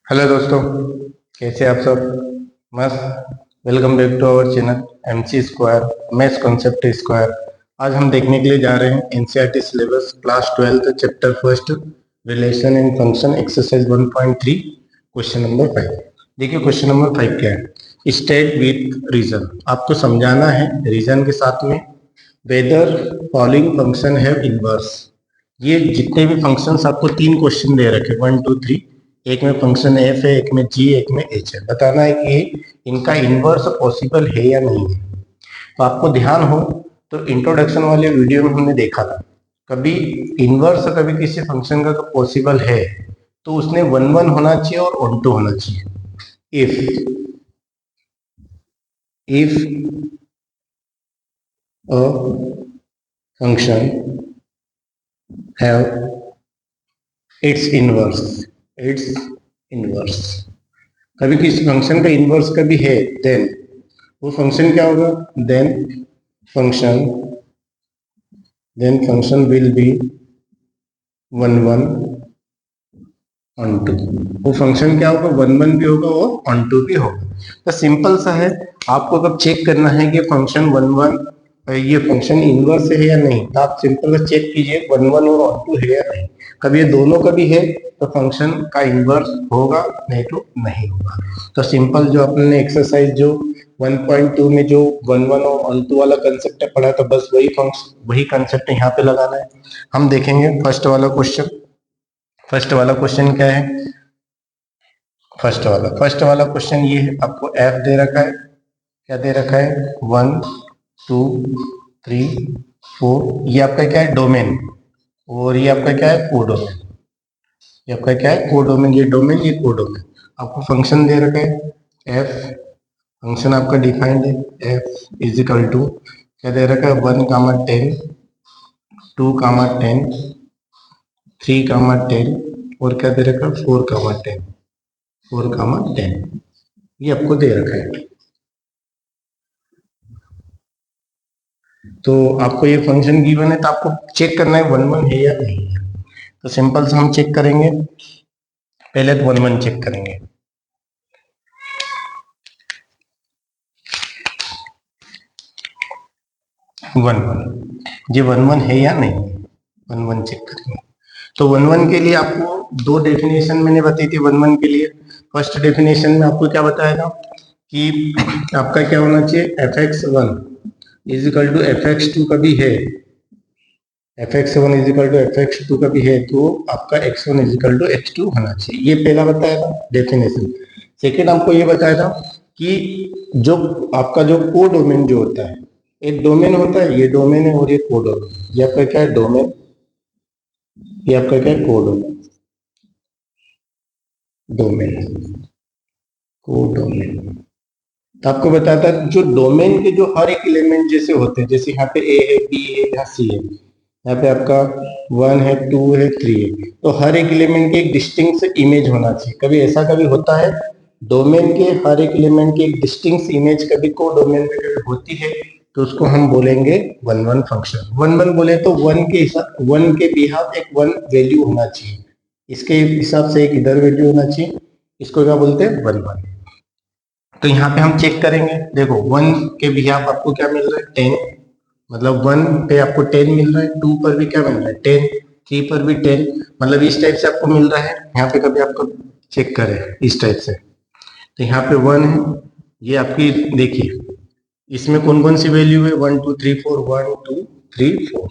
Hello दोस्तों, कैसे आप सब? मस्त। Welcome back to our channel MC square maths concept square. आज हम देखने के लिए जा रहे हैं NCERT syllabus class 12 chapter first relation and function exercise 1.3 question number 5। देखिए क्वेश्चन नंबर 5 क्या है। State with reason. आपको समझाना है रीजन के साथ में। Whether following function have inverse. ये जितने भी फंक्शंस आपको तीन क्वेश्चन दे रखे 1 2 3। एक में फंक्शन एफ है, एक में जी, एक में एच है। बताना है कि इनका इनवर्स पॉसिबल है या नहीं है। तो आपको ध्यान हो तो इंट्रोडक्शन वाले वीडियो में हमने देखा था, कभी इनवर्स कभी किसी फंक्शन का पॉसिबल है तो उसने 1 1 होना चाहिए और 1 2 होना चाहिए। If a function have it's inverse, कभी किसी फंक्शन का इनवर्स कभी है, देन वो फंक्शन क्या होगा? Then function function will be 1 1 onto. वो फंक्शन क्या होगा? 1 1 भी होगा और ऑन टू भी होगा। तो सिंपल सा है। आपको कब चेक करना है कि फंक्शन 1 1 ये फंक्शन इनवर्स है या नहीं, तो आप सिंपल चेक कीजिए 1 1 और ऑन टू है या नहीं। कभी ये दोनों कभी है तो फंक्शन का इनवर्स होगा, नहीं तो नहीं होगा। तो सिंपल जो अपने एक्सरसाइज जो 1.2 में जो 1 1 और ऑन टू वाला कंसेप्ट पढ़ा, तो बस वही कंसेप्ट यहाँ पे लगाना है। हम देखेंगे फर्स्ट वाला क्वेश्चन क्या है। फर्स्ट वाला क्वेश्चन ये है, आपको एफ दे रखा है। क्या दे रखा है? 1 2 3 4। ये आपका क्या है? डोमेन। और ये आपका क्या है? कोडोमेन। ये आपका क्या है? कोडोमेन। ये डोमेन, ये कोडोमेन। आपको फंक्शन दे रखा है एफ। फंक्शन आपका डिफाइंड है एफ इज इक्वल टू क्या दे रखा है? 1 कामा 10, 2 कामा 10, 3 कामा 10 और क्या दे रखा है? 4 कामा 10, 4 कामा 10। ये आपको दे रखा है। तो आपको ये फंक्शन गिवन है तो आपको चेक करना है 1 1 है या नहीं है। तो सिंपल से हम चेक करेंगे। पहले तो 1 1 चेक करेंगे। 1 1, ये 1 1 है या नहीं? 1 1 चेक करेंगे। तो 1 1 के लिए आपको दो डेफिनेशन मैंने बताई थी 1 1 के लिए। फर्स्ट डेफिनेशन में आपको क्या बताया था कि आपका क्या होना चाहिए? fx1 is equal to fx2 कभी है, fx1 is equal to fx2 कभी है तो आपका x1 is equal to x2 होना चाहिए। ये पहला बताया था डेफिनेशन। सेकेंड आपको ये बताया था कि जो आपका जो को डोमेन जो होता है, एक डोमेन होता है, ये डोमेन है और ये को डोमेन। ये आपका क्या है? डोमेन। ये आपका क्या है? को डोमेन। डोमेन, को डोमेन। तो आपको बताया था जो डोमेन के जो हर एक एलिमेंट जैसे होते हैं, जैसे यहाँ पे ए है, बी है, यहाँ सी है, यहाँ पे आपका 1 है, 2 है, 3 है। तो हर एक एलिमेंट की एक डिस्टिंक्ट इमेज होना चाहिए। कभी ऐसा कभी होता है डोमेन के हर एक एलिमेंट की एक डिस्टिंक्ट इमेज कभी को डोमेन में कभी होती है, तो उसको हम बोलेंगे 1 1 फंक्शन। 1 1 बोले तो 1 के हिसाब 1 के बिहाफ एक 1 वैल्यू होना चाहिए, इसके हिसाब से एक इधर वैल्यू होना चाहिए। इसको क्या बोलते हैं? 1 1। तो यहाँ पे हम चेक करेंगे। देखो 1 के बिहाफ आपको क्या मिल रहा है? 10। मतलब 1 पे आपको 10 मिल रहा है, 2 पर भी क्या मिल रहा है? 10, 3 पर भी 10। मतलब इस टाइप से आपको मिल रहा है। यहाँ पे कभी आपको चेक करें इस टाइप से, तो यहाँ पे 1 है, ये आपकी देखिए इसमें कौन कौन सी वैल्यू है? 1 2 3 4, 1 2 3 4।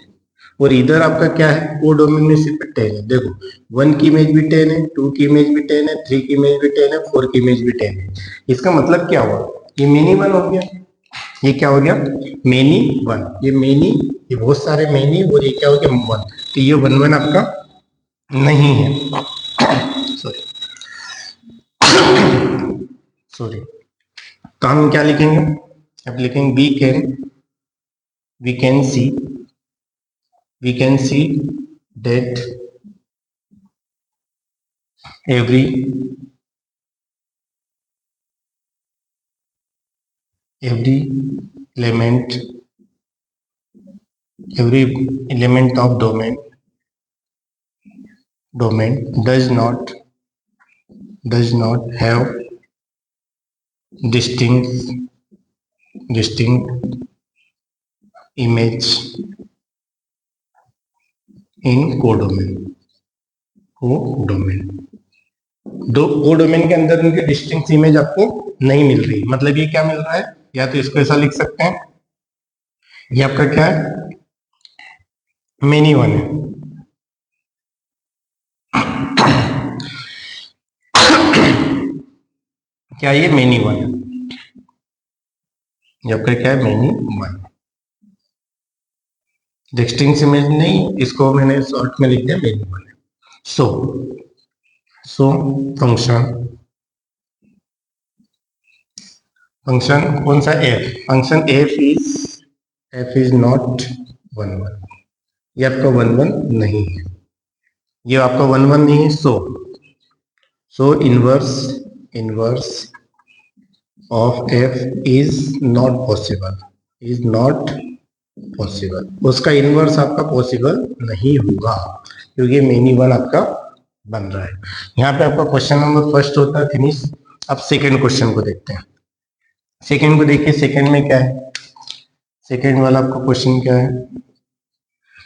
और इधर आपका क्या है? को डोमेन में सिर्फ 10 है। देखो 1 की इमेज भी 10 है, 2 की इमेज भी 10 है, 3 की इमेज भी 10 है, 4 की इमेज भी 10 है। इसका मतलब क्या हुआ? ये मेनी वन हो गया। ये क्या हो गया? Many one. ये मेनी, ये बहुत सारे मेनी, और ये क्या हो गया? वन। तो ये 1 1 आपका नहीं है। Sorry sorry. तो हम क्या लिखेंगे? अब लिखेंगे we can see that every element every element of domain domain does not have distinct image in codomain codomain के अंदर उनकी डिस्टिंक्ट इमेज आपको नहीं मिल रही, मतलब ये क्या मिल रहा है, या तो इसको ऐसा लिख सकते हैं, ये आपका क्या है, मेनी वन है। क्या ये मेनी वन है, ये आपका क्या है, मेनी वन। डिस्टिंक्ट इमेज नहीं, इसको मैंने शॉर्ट में लिख दिया मेनी वन। सो फंक्शन कौन सा, F, function F is not 1 1, ये आपका 1 1 नहीं है, ये आपका 1 1 नहीं है। So inverse of F is not possible, उसका इनवर्स आपका पॉसिबल नहीं होगा, क्योंकि मेनी वन आपका बन रहा है। यहाँ पे आपका क्वेश्चन नंबर फर्स्ट होता है फिनिश। अब सेकेंड क्वेश्चन को देखते हैं। सेकेंड को देखिए, सेकेंड में क्या है, सेकेंड वाला आपका क्वेश्चन क्या है,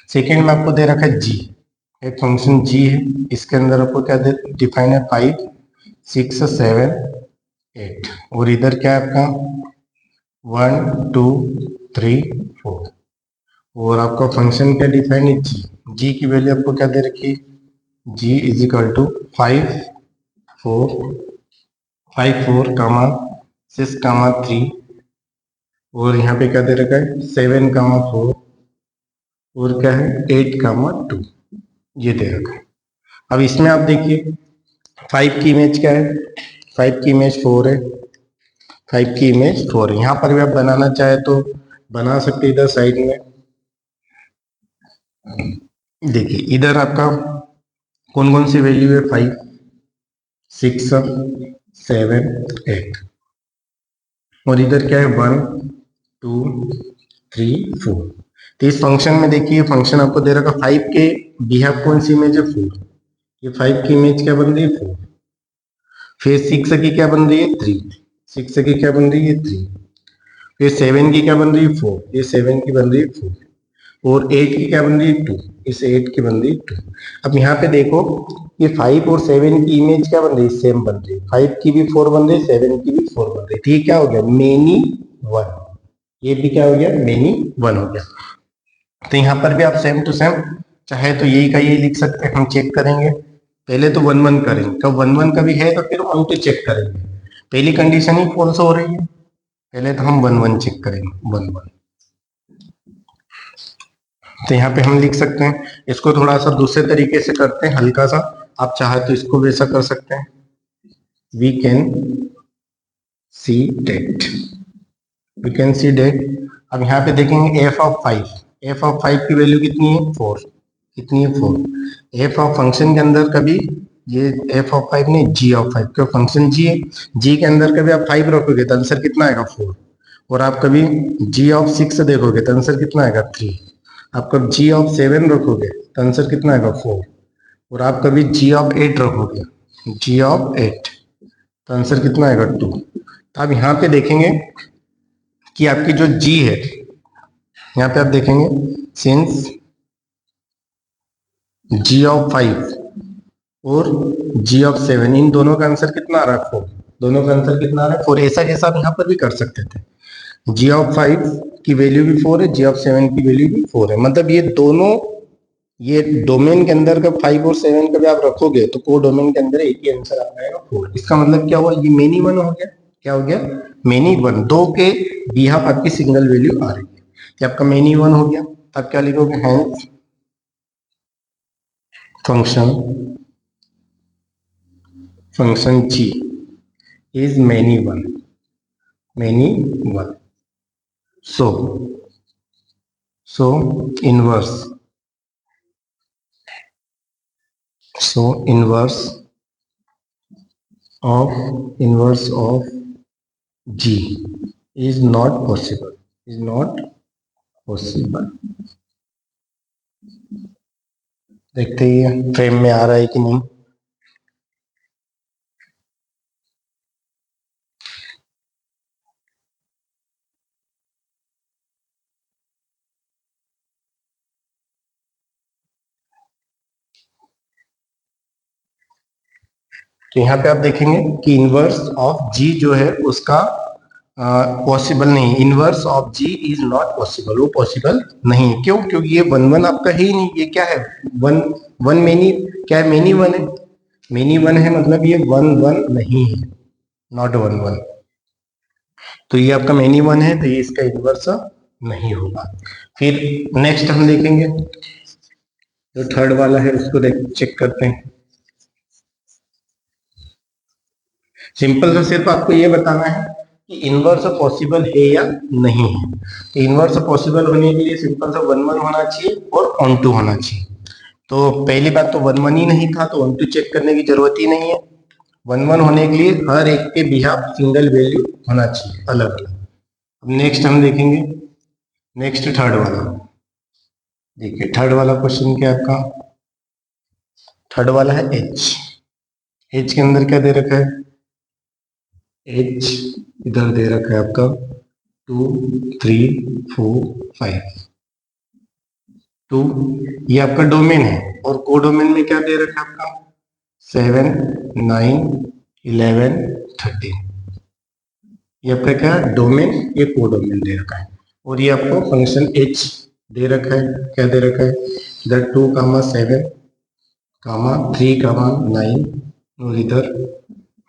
सेकेंड में आपको दे रखा है जी, एक फंक्शन जी है, इसके अंदर आपको क्या डिफाइन है, 5 6 7 8, और इधर क्या है आपका 1 2 3 4, और आपका फंक्शन क्या डिफाइन है, जी की वैल्यू आपको क्या दे रखी है, जी इज इक्वल टू 5 4 6 3, और यहाँ पे क्या दे रखा है 7 4, और क्या है 8 2, ये दे रखा है। अब इसमें आप देखिए 5 की इमेज क्या है, 5 की इमेज 4 है, 5 की इमेज 4 है। यहाँ पर भी आप बनाना चाहे तो बना सकते, इधर साइड में देखिए, इधर आपका कौन कौन सी वैल्यू है, 5 6 7 8, और इधर क्या है 1 2 3 4। तो इस फंक्शन में देखिए, फंक्शन आपको दे रखा 5 के बिहाफ कौन सी इमेज है, 4, ये 5 की इमेज क्या बन रही है, 4, फिर 6 की क्या बन रही है, 3, 6 की क्या बन रही है, 3, फिर 7 की क्या बन रही है, 4, ये 7 की बन रही है 4, और 8 की क्या बन रही है, 2, इस 8 की बन रही है 2। अब यहाँ पे देखो ये 5 और 7 की इमेज क्या बन रही है, सेम बन रही है, 5 की भी 4 बन रही है, 7 की भी 4 बन रही है, ठीक, क्या हो गया, मेनी वन, ये भी क्या हो गया, मेनी वन हो गया। तो यहाँ पर भी आप सेम टू सेम चाहे तो यही का यही लिख सकते हैं, हम चेक करेंगे, पहले तो 1 1 करेंगे, कब 1 1 का भी है तो फिर 1 2 चेक करेंगे, पहली कंडीशन ही फॉल्स हो रही है, पहले तो हम 1 1 चेक करेंगे, 1 1। तो यहाँ पे हम लिख सकते हैं, इसको थोड़ा सा दूसरे तरीके से करते हैं, हल्का सा, आप चाहे तो इसको वैसा कर सकते हैं, वी कैन सी डेट, अब यहाँ पे देखेंगे एफ ऑफ 5 की वैल्यू कितनी है, 4, कितनी है, 4, एफ ऑफ फंक्शन के अंदर कभी ये एफ ऑफ 5 नहीं, जी ऑफ 5, क्यों फंक्शन जी है, जी के अंदर कभी आप 5 रखोगे तो आंसर कितना आएगा, 4, और आप कभी जी ऑफ 6 देखोगे तो आंसर कितना आएगा, 3, आप कभी जी ऑफ 7 रखोगे तो आंसर कितना आएगा, 4, और आप कभी जी ऑफ 8 रखोगे, जी ऑफ 8, तो आंसर कितना आएगा, 2। तो आप यहाँ पे देखेंगे कि आपकी जो जी है, यहाँ पे आप देखेंगे सिंस जी ऑफ 5 और जी ऑफ 7, इन दोनों का आंसर कितना आ रहा है, 4, दोनों का आंसर कितना आ रहा है, 4, ऐसा जैसा आप यहाँ पर भी कर सकते थे, जी ऑफ 5 की वैल्यू भी 4 है, जी ऑफ 7 की वैल्यू भी 4 है, मतलब ये दोनों, ये डोमेन के अंदर का 5 और 7 का भी आप रखोगे तो को डोमेन के अंदर एक ही आंसर आ जाएगा, 4। इसका मतलब क्या हुआ, ये मेनी वन हो गया, क्या हो गया, मेनी वन, दो के बिहाफ आपकी सिंगल वैल्यू आ रही है, तो आपका मेनी वन हो गया। तब क्या लिखोगे, hence function G is many one, so inverse of g is not possible, देखते ही फ्रेम में आ रहा है कि नहीं। तो यहाँ पे आप देखेंगे कि इनवर्स ऑफ जी जो है उसका पॉसिबल नहीं, inverse of G is not possible, वो पॉसिबल नहीं है। क्यों? क्योंकि ये वन वन आपका है ही नहीं, ये क्या है, वन वन मेनी, क्या है, मेनी वन है, मेनी वन है, मतलब ये वन वन नहीं है, नॉट वन वन। तो ये आपका मेनी वन है, तो ये इसका इनवर्स नहीं होगा। फिर नेक्स्ट हम देखेंगे जो थर्ड वाला है उसको देख चेक करते हैं। सिंपल सा सिर्फ आपको ये बताना है कि इनवर्स पॉसिबल है या नहीं है। तो इनवर्स पॉसिबल होने के लिए सिंपल सा वन वन होना चाहिए और ऑन टू होना चाहिए। तो पहली बात तो वन वन ही नहीं था, तो ऑन टू चेक करने की जरूरत ही नहीं है। वन वन होने के लिए हर एक के बिहाफ सिंगल वैल्यू होना चाहिए, अलग अलग। अब नेक्स्ट हम देखेंगे, नेक्स्ट थर्ड वाला। देखिए थर्ड वाला क्वेश्चन क्या है आपका, थर्ड वाला है एच। एच के अंदर क्या दे रखा है, एच इधर दे रखा है आपका 2 3 4 5। 2 ये आपका डोमेन है, और कोडोमेन में क्या दे रखा है आपका 7 9 11 13। ये आपका क्या है डोमेन, ये कोडोमेन दे रखा है। और ये आपको फंक्शन एच दे रखा है, क्या दे रखा है इधर 2 कामा 7 कामा 3 कामा 9, और इधर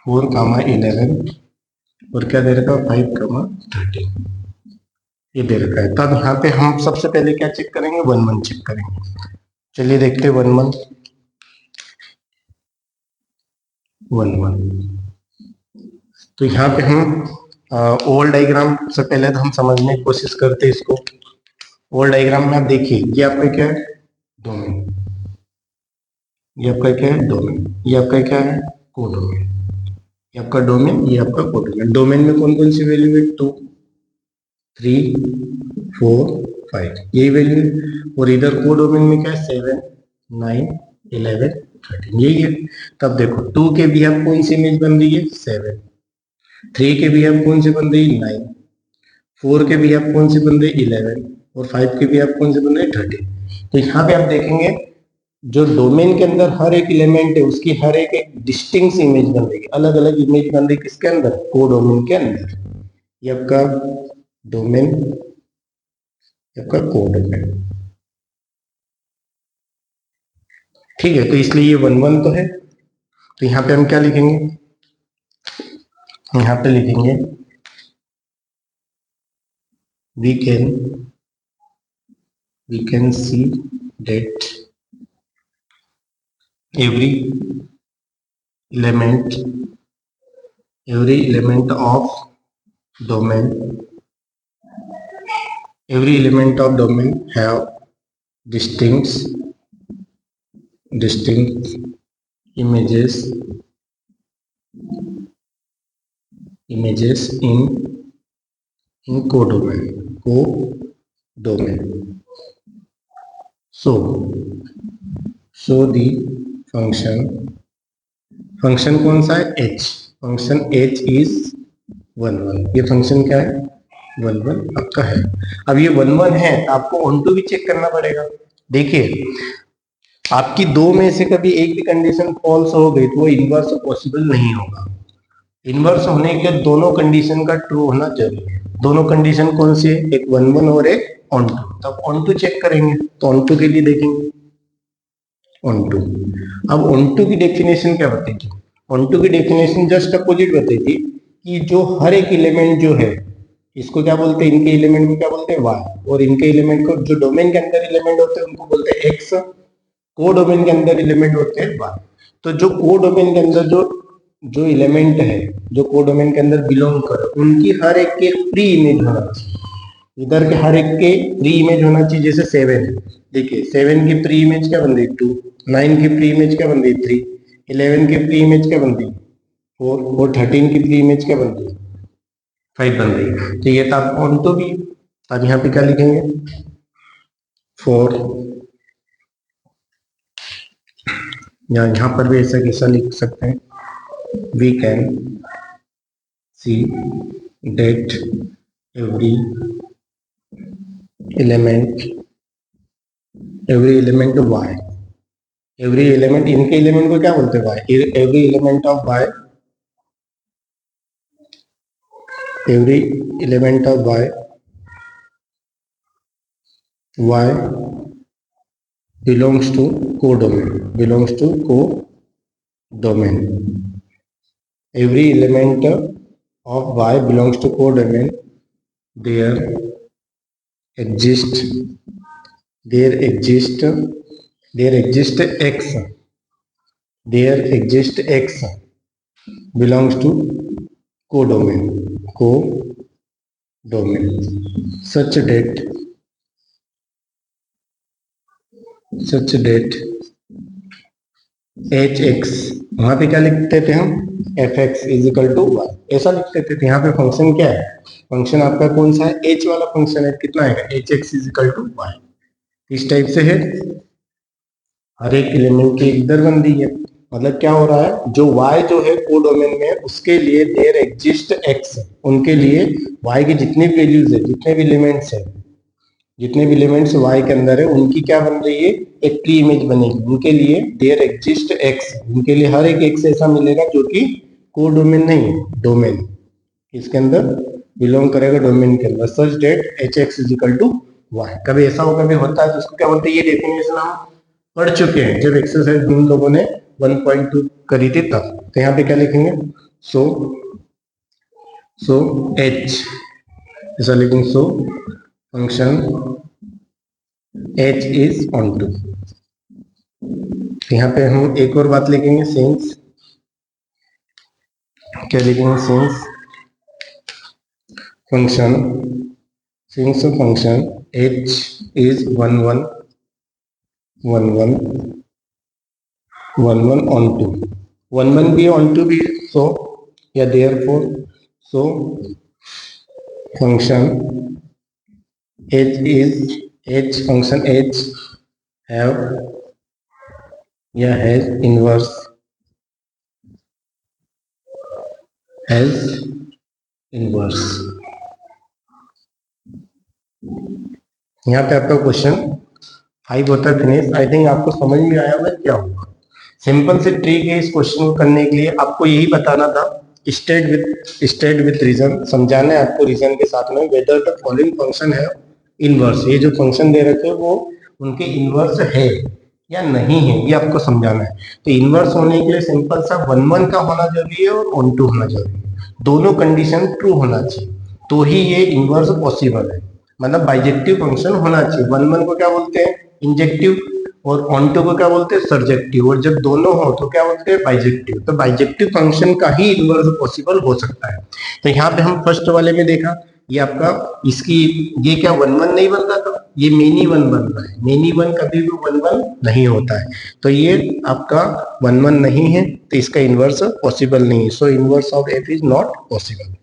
4 कामा 11, और क्या दे रखा है 5 कामा 13, ये दे रखा है। तब यहाँ पे हम सबसे पहले क्या चेक करेंगे, वन वन चेक करेंगे। चलिए देखते हैं वन वन। वन वन तो यहाँ पे हम ओल्ड डायग्राम से पहले तो हम समझने की कोशिश करते हैं इसको। ओल्ड डायग्राम में आप देखिए, ये आपका क्या है डोमेन, ये आपका क्या है डोमेन, ये आपका क्या है कोडोमेन, ये आपका डोमेन, ये आपका कोडोमेन। डोमेन में कौन कौन सी वैल्यू है 2 3 4 5 यही वैल्यू है। और इधर कोडोमेन में क्या है 7 9 11 13 यही है। तब देखो 2 के भी आप कौन सी इमेज बन रही है 7, 3 के भी आप कौन सी बन रही है 9, 4 के भी आप कौन सी बन रही है 11, और 5 के भी आप कौन से बन रहे हैं 13। तो यहाँ पे आप देखेंगे जो डोमेन के अंदर हर एक एलिमेंट है उसकी हर एक एक डिस्टिंक्ट इमेज बन रही है, अलग अलग इमेज बन रही है, किसके अंदर कोडोमेन के अंदर। ये आपका डोमेन, आपका कोडोमेन, ठीक है। तो इसलिए ये वन वन तो है। तो यहाँ पे हम क्या लिखेंगे, यहाँ पे लिखेंगे we can see that every element of domain, every element of domain have distinct images in codomain. So the function कौन सा है h, function h is one one. ये फंक्शन क्या है वन वन आपका है। अब ये वन वन है, आपको ऑन टू भी चेक करना पड़ेगा। देखिए आपकी दो में से कभी एक भी कंडीशन फॉल्स हो गई तो वो इनवर्स पॉसिबल नहीं होगा। इनवर्स होने के दोनों कंडीशन का ट्रू होना जरूरी है। दोनों कंडीशन कौन सी है, एक वन वन और एक ऑन टू। तब ऑन टू चेक करेंगे, तो ऑन टू के लिए देखेंगे ऑन टू। अब ऑन टू की डेफिनेशन क्या बताई, ऑन टू की डेफिनेशन जस्ट अपोजिट बताई थी कि जो हर एक एलिमेंट जो है इसको क्या बोलते हैं, इनके एलिमेंट को क्या बोलते हैं वाई, और इनके एलिमेंट को जो डोमेन के अंदर एलिमेंट होते हैं उनको बोलते हैं एक्स, को डोमेन के अंदर एलिमेंट होते हैं वाई। तो जो को डोमेन के अंदर जो जो एलिमेंट है जो को डोमेन के अंदर बिलोंग कर उनकी हर एक के प्री इमेज होना चाहिए। इधर के हर एक के प्री इमेज होना चाहिए। जैसे 7 है, देखिए 7 की प्री इमेज क्या बन रही 2, 9 की प्री इमेज क्या बन रही 3, 11 की प्री इमेज क्या बन रही 4, और 13 की प्री इमेज क्या बन रही 5 बन रही है। तो ये था ऑन टू भी। अब यहाँ पे क्या लिखेंगे 4 या यहाँ पर भी ऐसा कैसा लिख सकते हैं, we can see that every element Y, every element, इनके एलिमेंट को क्या बोलते हैं, Y, every element of Y, every element of Y, Y belongs to codomain, belongs to codomain. Every element of y belongs to codomain. There exist x belongs to codomain. Such date H X, वहां पे क्या लिखते थे हम, F X is equal to Y, ऐसा लिखते थे। यहाँ पे फंक्शन क्या है, फंक्शन आपका कौन सा है, एच वाला फंक्शन है, कितना आएगा, H X is equal to Y. इस टाइप से है, हर एक एलिमेंट की एक दरबंदी है। मतलब क्या हो रहा है, जो y जो है कोडोमेन में, उसके लिए देयर एग्जिस्ट x, उनके लिए y की जितनी वैल्यूज है, जितने भी एलिमेंट्स है, जितने भी एलिमेंट्स y के अंदर है, उनकी क्या बन रही है, एक प्री इमेज बनेगी। उनके लिए देयर एग्जिस्ट x, उनके लिए हर एक x ऐसा मिलेगा जो कि कोडोमेन नहीं है, डोमेन इसके अंदर बिलोंग करेगा, डोमेन के अंदर। Such that H X is equal to Y. कभी ऐसा होगा, कभी होता है, तो उसको क्या बोलते हैं, ये डेफिनेशन हम पढ़ चुके हैं जब एक्सरसाइज हम लोगों ने 1.2 करी थी तब। तो यहाँ पे क्या लिखेंगे, सो एच, ऐसा लिखेंगे, so function H is onto. यहाँ पे हम एक और बात लिखेंगे, सिंस, क्या लिखेंगे, since function H is 1 1 on 2, 1 भी on 2 भी, so या therefore so function function h have या has inverse यहाँ पे आपका क्वेश्चन 5 होता है फिनिश। आई थिंक आपको समझ में आया होगा क्या होगा। सिंपल से ट्रिक है, इस क्वेश्चन को करने के लिए आपको यही बताना था, स्टेट विथ रीजन, समझाना है आपको रीजन के साथ में, वेदर द फॉलोइंग फंक्शन है इनवर्स, ये जो फंक्शन दे रखे हैं वो उनके इनवर्स है या नहीं है, ये आपको समझाना है। तो इनवर्स होने के लिए सिंपल सा 1 का होना जरूरी है और ऑन टू होना जरूरी है, दोनों कंडीशन ट्रू होना चाहिए, तो ही ये इनवर्स पॉसिबल है। मतलब बाइजेक्टिव फंक्शन होना चाहिए। 1 को क्या बोलते हैं, इंजेक्टिव, और ऑन टू को क्या बोलते हैं, सर्जेक्टिव, और जब दोनों हो तो क्या बोलते हैं, बाइजेक्टिव। तो बाइजेक्टिव फंक्शन का ही इनवर्स पॉसिबल हो सकता है। तो यहाँ पे हम फर्स्ट वाले में देखा, ये आपका इसकी ये क्या 1 नहीं बन रहा था, ये मेनी 1 बन रहा है। मेनी 1 कभी भी 1 नहीं होता है, तो ये आपका 1 नहीं है, तो इसका इनवर्स पॉसिबल नहीं है। So inverse of F is not possible.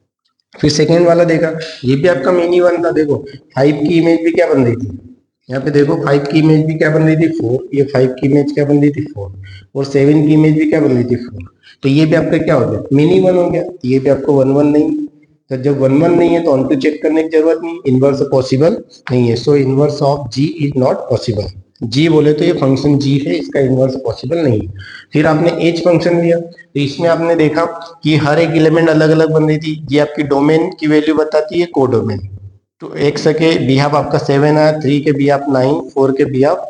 फिर सेकेंड वाला देखा, ये भी आपका मेनी 1 था। देखो 5 की इमेज भी क्या बन रही थी, यहाँ पे देखो 5 की इमेज भी क्या बन रही थी, 4, ये 5 की इमेज क्या बन रही थी, 4, और 7 की इमेज भी क्या बन रही थी, 4। तो ये भी आपका क्या हो गया, मिनी 1 हो गया। ये भी आपको 1 नहीं, तो जब 1 नहीं है तो ऑन टू चेक करने की जरूरत नहीं, इनवर्स पॉसिबल नहीं है। So inverse of G is not possible. G बोले तो ये फंक्शन जी है, इसका इनवर्स पॉसिबल नहीं है। फिर आपने एच फंक्शन लिया, तो इसमें आपने देखा कि हर एक एलिमेंट अलग अलग बन रही थी। ये आपकी डोमेन की वैल्यू बताती है, कोडोमेन। तो एक्स के बिहाफ आपका 7 आया, 3 के बिहाफ 9, 4 के बिहाफ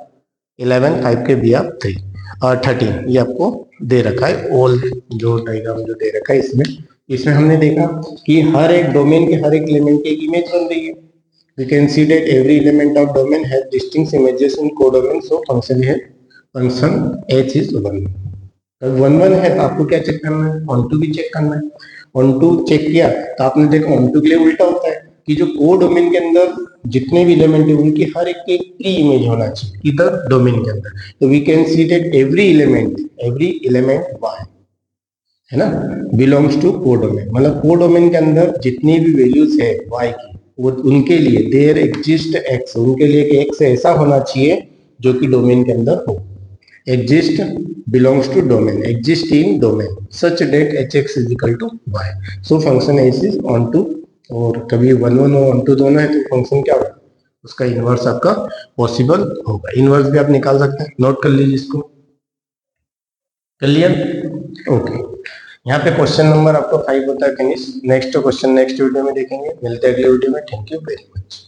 11, 5 के बिहाफ 3 और 13, ये आपको दे रखा है। ऑल जो डायग्राम जो दे रखा है इसमें हमने देखा कि हर एक डोमेन के हर एक एलिमेंट की एक इमेज बन रही है। We can see that every element of domain has distinct images in codomain. So function h is 1। अब 1 है तो आपको क्या चेक करना है, ऑन टू भी चेक करना है। ऑन टू चेक किया तो आपने देखा ऑन टू के लिए उल्टा होता है कि जो कोडोमेन के अंदर जितने भी एलिमेंट है उनकी हर एक की प्री इमेज होना चाहिए इधर डोमेन के अंदर। तो we can see that every element y है ना बिलोंग्स टू कोडोमेन। मतलब कोडोमेन के अंदर जितनी भी वैल्यूज है y की, वो उनके लिए देयर एग्जिस्ट x, उनके लिए कि x ऐसा होना चाहिए जो कि डोमेन के अंदर हो। exist belongs to domain, exist in domain such that hx is equal to y. So function s is onto, और कभी 1 1 और 1 2 दोनों है तो फंक्शन क्या होगा, उसका इनवर्स आपका पॉसिबल होगा. इनवर्स भी आप निकाल सकते हैं, नोट कर लीजिए इसको. क्लियर? ओके. यहाँ पे क्वेश्चन नंबर आपका 5 होता है finish. Next question next video में देखेंगे. मिलते हैं अगले वीडियो में. Thank you very much.